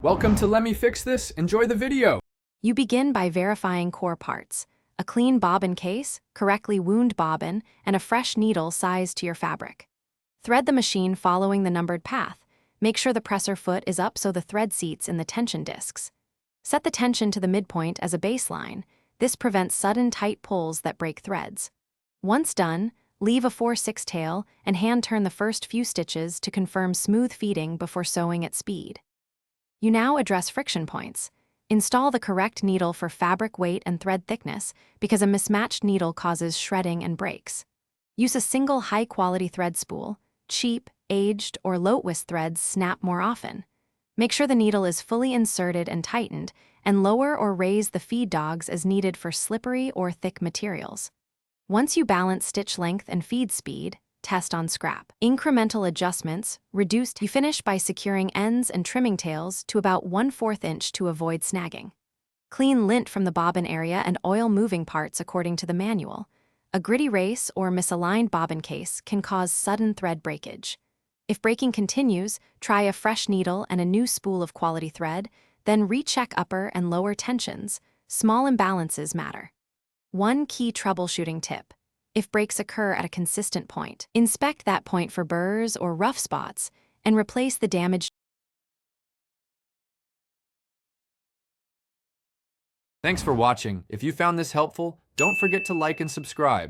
Welcome to Let Me Fix This. Enjoy the video. You begin by verifying core parts: a clean bobbin case, correctly wound bobbin, and a fresh needle sized to your fabric. Thread the machine following the numbered path. Make sure the presser foot is up so the thread seats in the tension discs. Set the tension to the midpoint as a baseline. This prevents sudden tight pulls that break threads. Once done, leave a 4/6 tail and hand turn the first few stitches to confirm smooth feeding before sewing at speed. You now address friction points. Install the correct needle for fabric weight and thread thickness because a mismatched needle causes shredding and breaks. Use a single high-quality thread spool. Cheap, aged, or low-twist threads snap more often. Make sure the needle is fully inserted and tightened, and lower or raise the feed dogs as needed for slippery or thick materials. Once you balance stitch length and feed speed, test on scrap. Incremental adjustments, reduced. You finish by securing ends and trimming tails to about 1/4 inch to avoid snagging. Clean lint from the bobbin area and oil moving parts according to the manual. A gritty race or misaligned bobbin case can cause sudden thread breakage. If breaking continues, try a fresh needle and a new spool of quality thread, then recheck upper and lower tensions. Small imbalances matter. One key troubleshooting tip: if breaks occur at a consistent point, inspect that point for burrs or rough spots and replace the damaged. Thanks for watching. If you found this helpful, don't forget to like and subscribe.